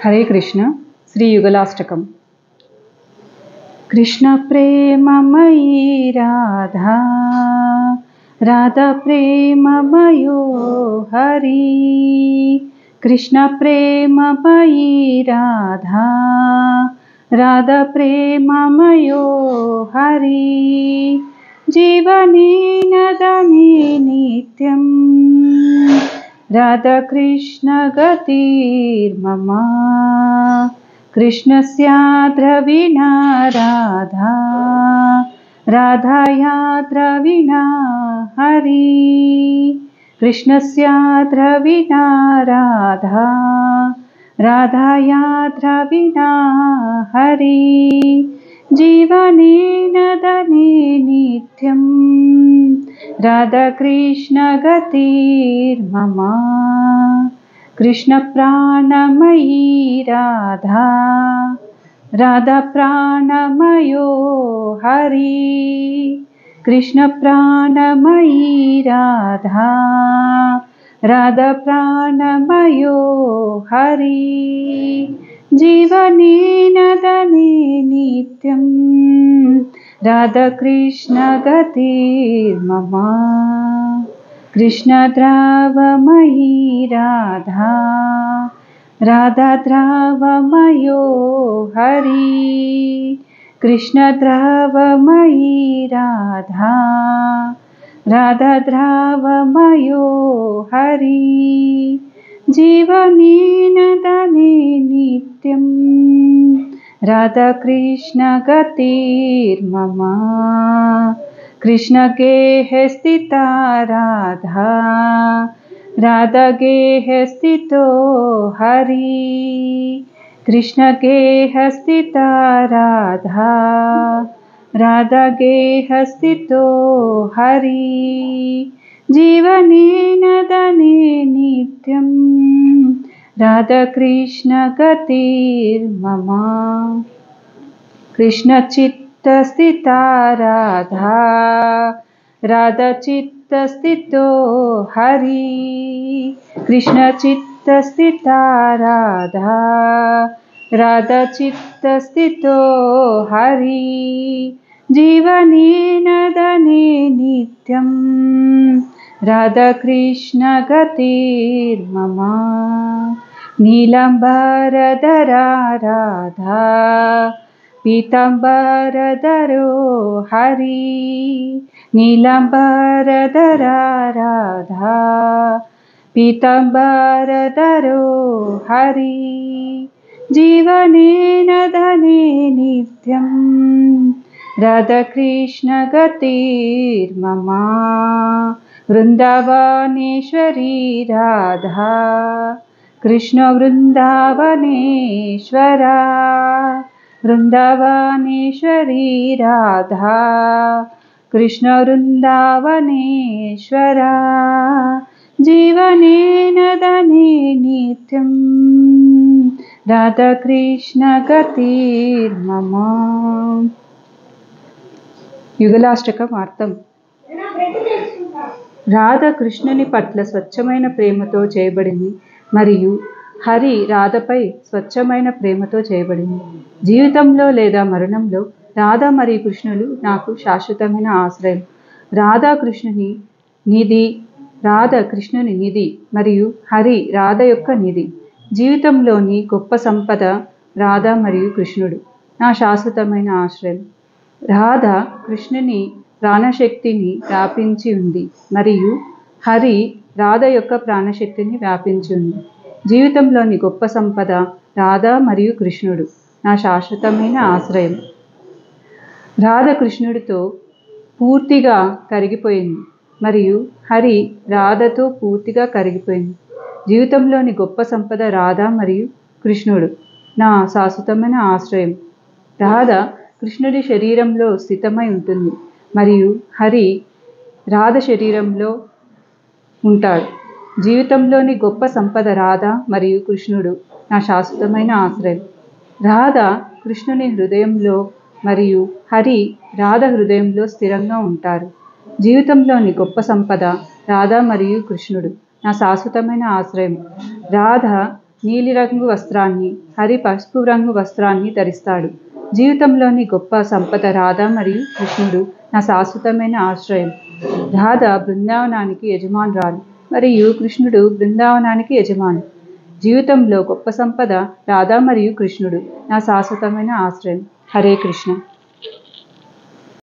हरे कृष्ण। श्री युगलाष्टकम्। कृष्ण प्रेममयी राधा, राधा प्रेममयो हरि। कृष्ण प्रेममयी राधा, राधा प्रेममयो हरि। जीवनेन दने नित्यं, राधा कृष्ण गतिर्मम। कृष्णस्यात्र विना राधा, राधायात्र विना हरि। कृष्णस्यात्र विना राधा, राधायात्र विना हरि। जीवनेन दने नित्यं, राधा कृष्ण गतिर्मम। कृष्ण प्राणमयी राधा, राधा प्राणमयो हरि। कृष्ण प्राणमयी राधा, राधा प्राणमयो हरि। जीवनेन दने नित्यं, राधा कृष्ण गतिर्मम। कृष्ण द्रावमयी राधा, राधा द्रावमयो हरि। कृष्ण द्रावमयी राधा, राधा द्रावमयो हरि। जीवनेन दने नित्यं, राधा कृष्ण गतिर्मम। कृष्ण गेह स्थिता राधा, राधा गेह स्थितो हरि। कृष्ण गेह स्थिता राधा, राधा गेह स्थितो हरि। जीवनेन दने नित्यं, राधा कृष्ण गतिर्मम। कृष्ण चित्त स्थिता राधा, राधा चित्त स्थितो हरि। कृष्ण चित्त स्थिता राधा, राधा चित्त स्थितो हरि। जीवनेन दने नित्यं, राधा कृष्ण गतिर्मम। नीलाम्बरधरा राधा, पीताम्बरधरो हरि। नीलाम्बरधरा राधा, पीताम्बरधरो हरि। जीवनेन दने नित्यं, राधा कृष्ण गतिर्मम। वृन्दावनेश्वरी राधा, कृष्ण वृन्दावनेश्वरा। वृन्दावनेश्वरी राधा, कृष्ण वृन्दावनेश्वरा। जीवनेन दने नित्यं, राधा कृष्ण गतिर्मम। యుగలాష్టకం అర్థం. రాధ కృష్ణుని పట్ల స్వచ్ఛమైన ప్రేమతో చేయబడింది మరియు హరి రాధపై స్వచ్ఛమైన ప్రేమతో చేయబడింది. జీవితంలో లేదా మరణంలో రాధ మరియు కృష్ణులు నాకు శాశ్వతమైన ఆశ్రయం. రాధా కృష్ణుని నిధి, రాధ కృష్ణుని నిధి మరియు హరి రాధ యొక్క నిధి. జీవితంలోని గొప్ప సంపద రాధ మరియు కృష్ణుడు నా శాశ్వతమైన ఆశ్రయం. రాధ కృష్ణుని ప్రాణశక్తిని వ్యాపించి ఉంది మరియు హరి రాధ యొక్క ప్రాణశక్తిని వ్యాపించి ఉంది. జీవితంలోని గొప్ప సంపద రాధ మరియు కృష్ణుడు నా శాశ్వతమైన ఆశ్రయం. రాధ కృష్ణుడితో పూర్తిగా కరిగిపోయింది మరియు హరి రాధతో పూర్తిగా కరిగిపోయింది. జీవితంలోని గొప్ప సంపద రాధ మరియు కృష్ణుడు నా శాశ్వతమైన ఆశ్రయం. రాధ కృష్ణుడి శరీరంలో స్థితమై ఉంటుంది మరియు హరి రాధ శరీరంలో ఉంటాడు. జీవితంలోని గొప్ప సంపద రాధ మరియు కృష్ణుడు నా శాశ్వతమైన ఆశ్రయం. రాధ కృష్ణుని హృదయంలో మరియు హరి రాధ హృదయంలో స్థిరంగా ఉంటారు. జీవితంలోని గొప్ప సంపద రాధ మరియు కృష్ణుడు నా శాశ్వతమైన ఆశ్రయం. రాధ నీలిరంగు వస్త్రాన్ని, హరి పసుపు రంగు వస్త్రాన్ని ధరిస్తాడు. జీవితంలోని గొప్ప సంపద రాధ మరియు కృష్ణుడు నా శాశ్వతమైన ఆశ్రయం. రాధ బృందావనానికి యజమానురాలు మరియు కృష్ణుడు బృందావనానికి యజమాని. జీవితంలో గొప్ప సంపద రాధ మరియు కృష్ణుడు నా శాశ్వతమైన ఆశ్రయం. హరే కృష్ణ.